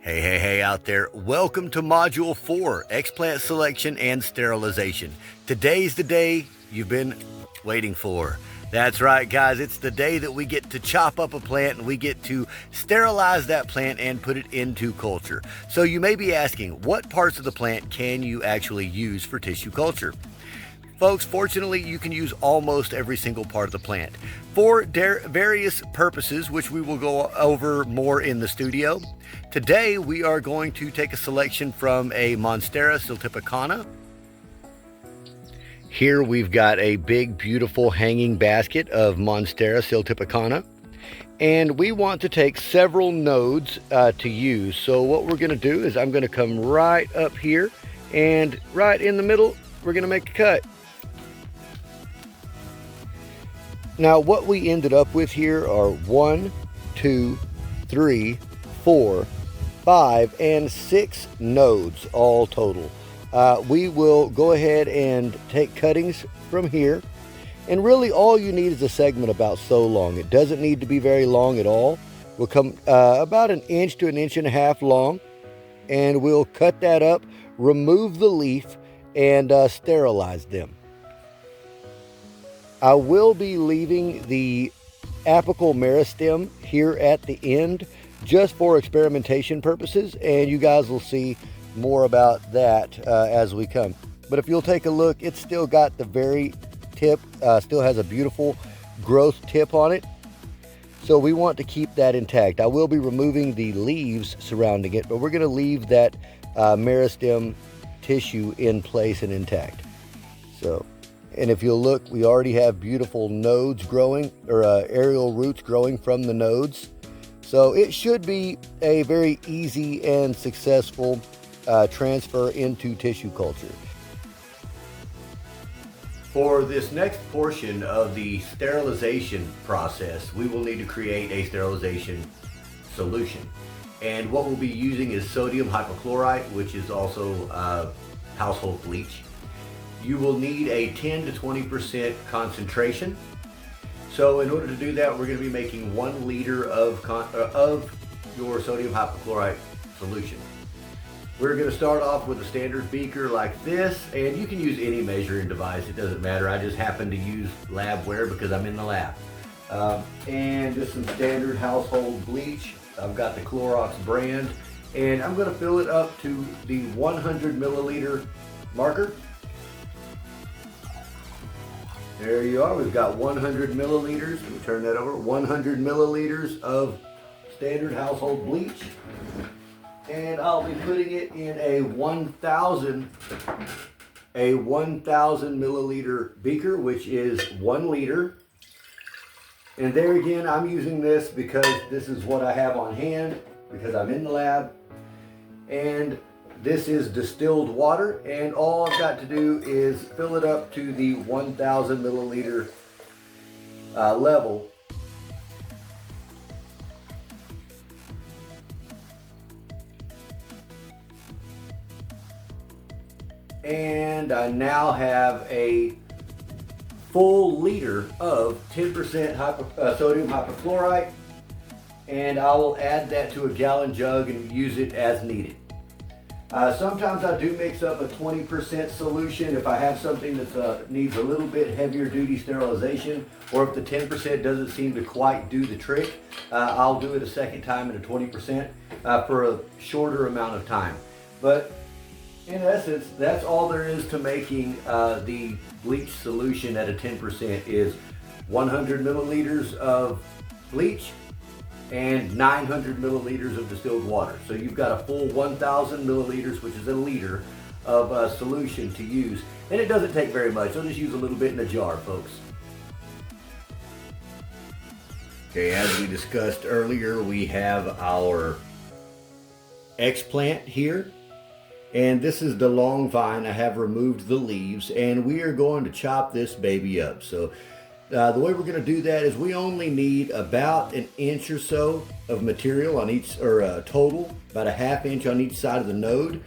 Hey out there. Welcome to Module 4, Explant Selection and Sterilization. Today's the day you've been waiting for. That's right, guys. It's the day that we get to chop up a plant and we get to sterilize that plant and put it into culture. So you may be asking, what parts of the plant can you actually use for tissue culture? Folks, fortunately, you can use almost every single part of the plant. For various purposes, which we will go over more in the studio, today we are going to take a selection from a Monstera siltepecana. Here we've got a big, beautiful hanging basket of Monstera siltepecana. And we want to take several nodes to use. So what we're going to do is I'm going to come right up here, and right in the middle, we're going to make a cut. Now what we ended up with here are 1, 2, 3, 4, 5, and 6 nodes all total. We will go ahead and take cuttings from here, and really all you need is a segment about so long. It doesn't need to be very long at all. We'll come about 1 inch to 1.5 inches long, and we'll cut that up, remove the leaf, and sterilize them. I will be leaving the apical meristem here at the end just for experimentation purposes, and you guys will see more about that as we come. But if you'll take a look, it's still got the very tip, still has a beautiful growth tip on it. So we want to keep that intact. I will be removing the leaves surrounding it, but we're going to leave that meristem tissue in place and intact. And if you'll look, we already have beautiful nodes growing, or aerial roots growing from the nodes. So it should be a very easy and successful transfer into tissue culture. For this next portion of the sterilization process, we will need to create a sterilization solution. And what we'll be using is sodium hypochlorite, which is also household bleach. You will need a 10 to 20% concentration. So in order to do that, we're going to be making 1 liter of your sodium hypochlorite solution. We're going to start off with a standard beaker like this, and you can use any measuring device, it doesn't matter. I just happen to use labware because I'm in the lab. And just some standard household bleach. I've got the Clorox brand, and I'm going to fill it up to the 100 milliliter marker. There you are. We've got 100 milliliters. Let me turn that over. 100 milliliters of standard household bleach. And I'll be putting it in a 1,000 milliliter beaker, which is 1 liter. And there again, I'm using this because this is what I have on hand, because I'm in the lab. And this is distilled water, and all I've got to do is fill it up to the 1,000 milliliter level. And I now have a full liter of 10% sodium hypochlorite, and I will add that to a gallon jug and use it as needed. Sometimes I do mix up a 20% solution if I have something that needs a little bit heavier duty sterilization, or if the 10% doesn't seem to quite do the trick, I'll do it a second time at a 20% for a shorter amount of time. But in essence, that's all there is to making the bleach solution at a 10% is 100 milliliters of bleach and 900 milliliters of distilled water. So you've got a full 1,000 milliliters, which is a liter, of solution to use. And it doesn't take very much. I'll just use a little bit in a jar, folks. Okay, as we discussed earlier, we have our Explant here. And this is the long vine. I have removed the leaves, and we are going to chop this baby up. So the way we're going to do that is we only need about 1 inch or so of material on each, or total, about 1/2 inch on each side of the node.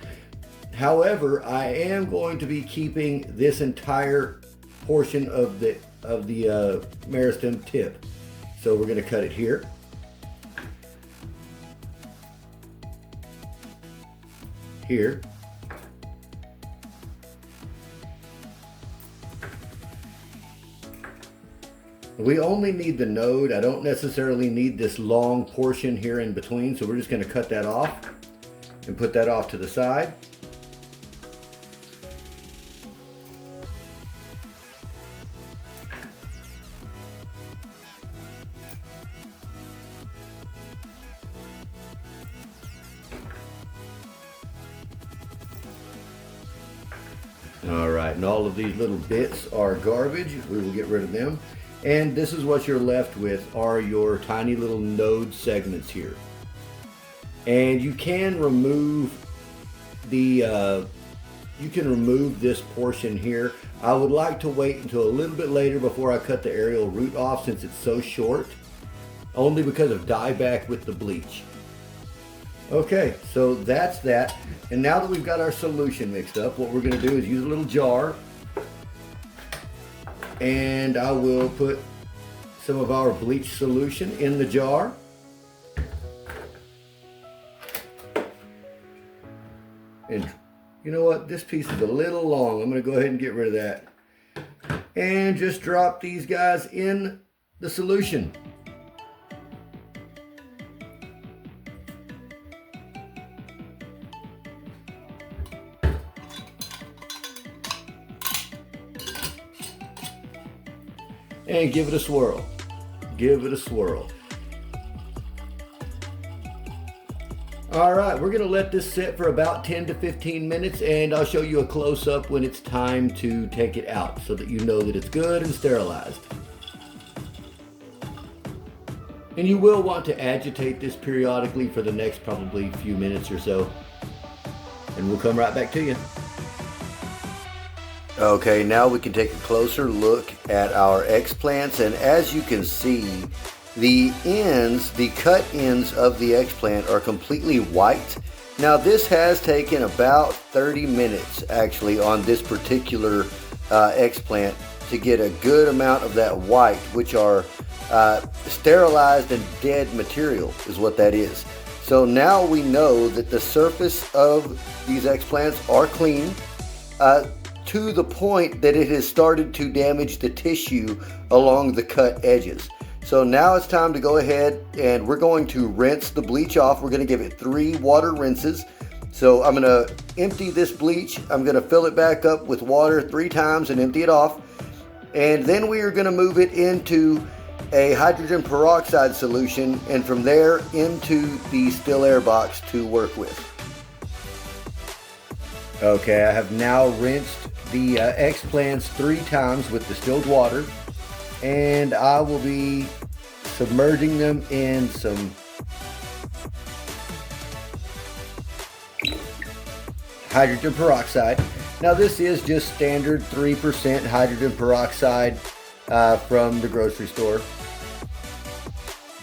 However, I am going to be keeping this entire portion of the meristem tip. So we're going to cut it here. here. We only need the node. I don't necessarily need this long portion here in between, so we're just going to cut that off and put that off to the side. All right, and all of these little bits are garbage. We will get rid of them. And this is what you're left with are your tiny little node segments here. And you can remove the this portion here. I would like to wait until a little bit later before I cut the aerial root off since it's so short, only because of dieback with the bleach. Okay, so that's that. And now that we've got our solution mixed up, what we're going to do is use a little jar. And I will put some of our bleach solution in the jar. And you know what? This piece is a little long. I'm going to go ahead and get rid of that. And just drop these guys in the solution. And give it a swirl. Give it a swirl. All right, we're gonna let this sit for about 10 to 15 minutes and I'll show you a close-up when it's time to take it out so that you know that it's good and sterilized. And you will want to agitate this periodically for the next probably few minutes or so. And we'll come right back to you. Okay, now we can take a closer look at our Explants, and as you can see, the cut ends of the Explant are completely white. Now this has taken about 30 minutes actually on this particular Explant to get a good amount of that white, which are sterilized and dead material is what that is. So now we know that the surface of these Explants are clean. To the point that it has started to damage the tissue along the cut edges. So now it's time to go ahead and we're going to rinse the bleach off. We're going to give it 3 water rinses. So I'm going to empty this bleach. I'm going to fill it back up with water 3 times and empty it off. And then we are going to move it into a hydrogen peroxide solution and from there into the still air box to work with. Okay, I have now rinsed the Explants 3 times with distilled water, and I will be submerging them in some hydrogen peroxide. Now this is just standard 3% hydrogen peroxide from the grocery store.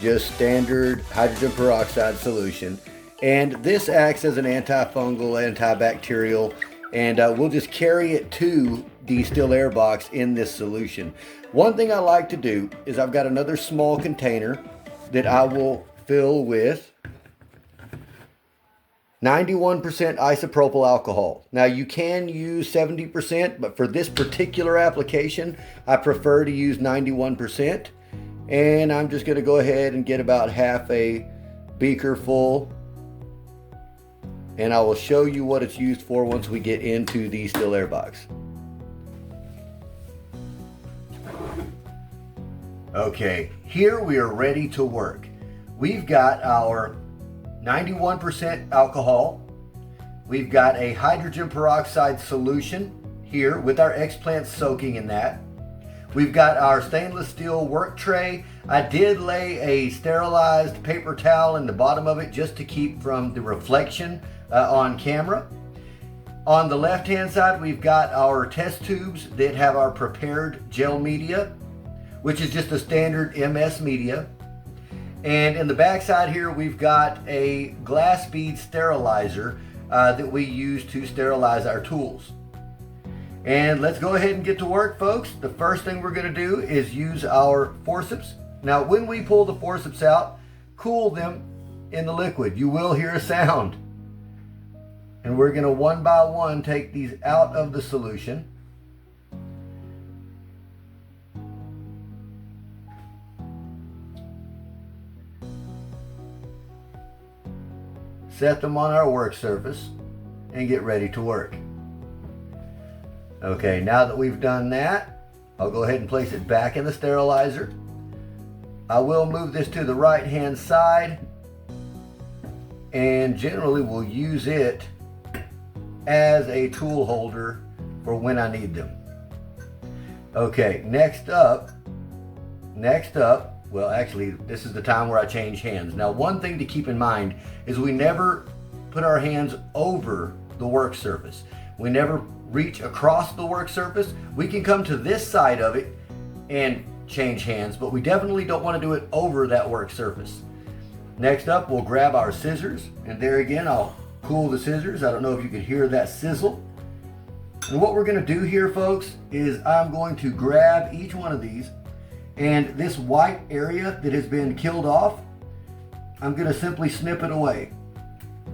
Just standard hydrogen peroxide solution. And this acts as an antifungal, antibacterial, and we'll just carry it to the still air box in this solution. One thing I like to do is I've got another small container that I will fill with 91% isopropyl alcohol. Now you can use 70%, but for this particular application, I prefer to use 91%. And I'm just going to go ahead and get about half a beaker full. And I will show you what it's used for once we get into the still air box. Okay, here we are ready to work. We've got our 91% alcohol. We've got a hydrogen peroxide solution here with our Explant soaking in that. We've got our stainless steel work tray. I did lay a sterilized paper towel in the bottom of it just to keep from the reflection on camera. On the left hand side, we've got our test tubes that have our prepared gel media, which is just a standard MS media. And in the back side here, we've got a glass bead sterilizer that we use to sterilize our tools. And let's go ahead and get to work, folks. The first thing we're going to do is use our forceps. Now, when we pull the forceps out, cool them in the liquid. You will hear a sound. And we're going to one by one take these out of the solution. Set them on our work surface and get ready to work. Okay, now that we've done that, I'll go ahead and place it back in the sterilizer. I will move this to the right hand side, and generally we'll use it as a tool holder for when I need them. Okay, next up, well actually this is the time where I change hands. Now one thing to keep in mind is we never put our hands over the work surface. We never reach across the work surface. We can come to this side of it and change hands, but we definitely don't want to do it over that work surface. Next up, we'll grab our scissors, and there again, I'll cool the scissors. I don't know if you could hear that sizzle. And what we're going to do here, folks, is I'm going to grab each one of these, and this white area that has been killed off, I'm going to simply snip it away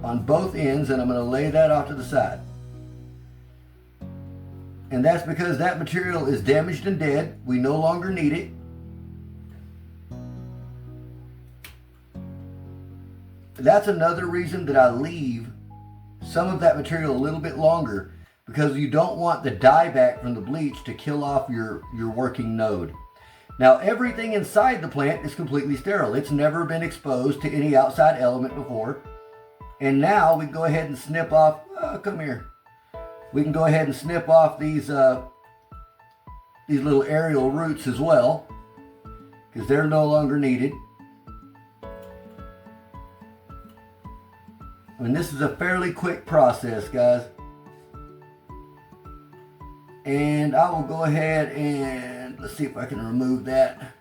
on both ends, and I'm going to lay that off to the side. And that's because that material is damaged and dead. We no longer need it. That's another reason that I leave some of that material a little bit longer, because you don't want the dieback from the bleach to kill off your working node. Now everything inside the plant is completely sterile. It's never been exposed to any outside element before. And now we can go ahead and snip off, come here. We can go ahead and snip off these little aerial roots as well, because they're no longer needed. And this is a fairly quick process, guys. And I will go ahead and let's see if I can remove that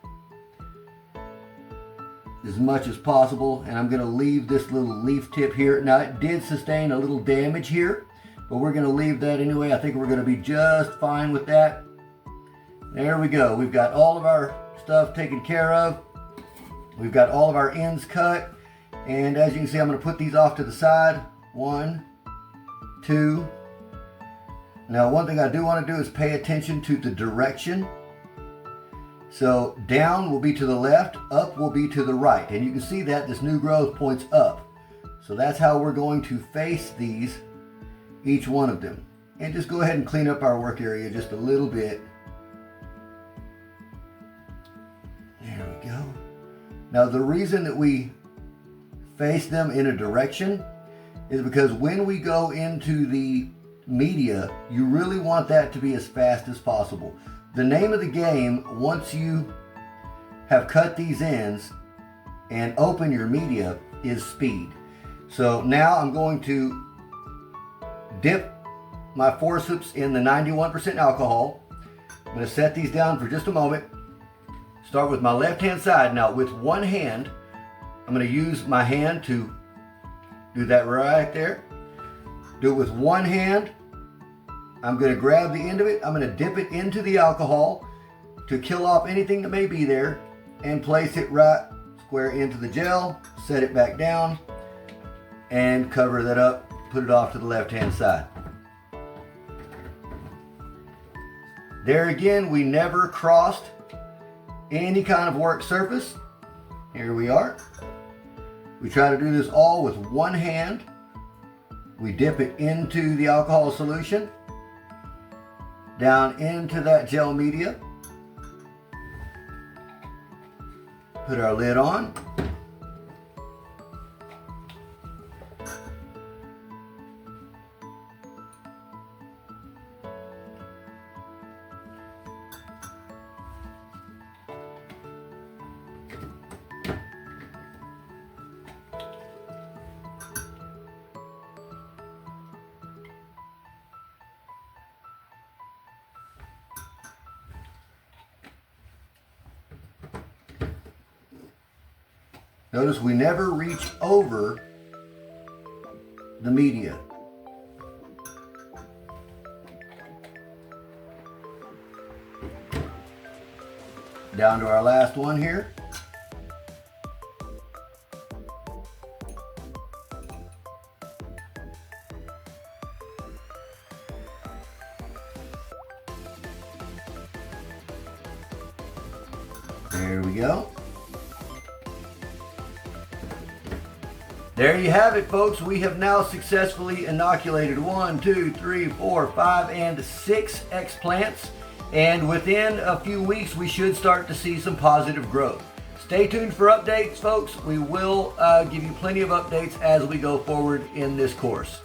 as much as possible. And I'm going to leave this little leaf tip here. Now it did sustain a little damage here, but we're going to leave that anyway. I think we're going to be just fine with that. There we go. We've got all of our stuff taken care of. We've got all of our ends cut. And as you can see, I'm going to put these off to the side. 1, 2. Now, one thing I do want to do is pay attention to the direction. So down will be to the left, up will be to the right. And you can see that this new growth points up. So that's how we're going to face these, each one of them. And just go ahead and clean up our work area just a little bit. There we go. Now the reason that we face them in a direction is because when we go into the media, you really want that to be as fast as possible. The name of the game, once you have cut these ends and open your media, is speed. So now I'm going to dip my forceps in the 91% alcohol. I'm going to set these down for just a moment. Start with my left hand side. Now with one hand, I'm going to use my hand to do that right there. Do it with one hand. I'm going to grab the end of it. I'm going to dip it into the alcohol to kill off anything that may be there and place it right square into the gel. Set it back down and cover that up. Put it off to the left hand side. There again, we never crossed any kind of work surface. Here we are. We try to do this all with one hand. We dip it into the alcohol solution, down into that gel media. Put our lid on. Notice we never reach over the media. Down to our last one here. There we go. There you have it, folks. We have now successfully inoculated 1, 2, 3, 4, 5, and 6 explants. And within a few weeks, we should start to see some positive growth. Stay tuned for updates, folks. We will give you plenty of updates as we go forward in this course.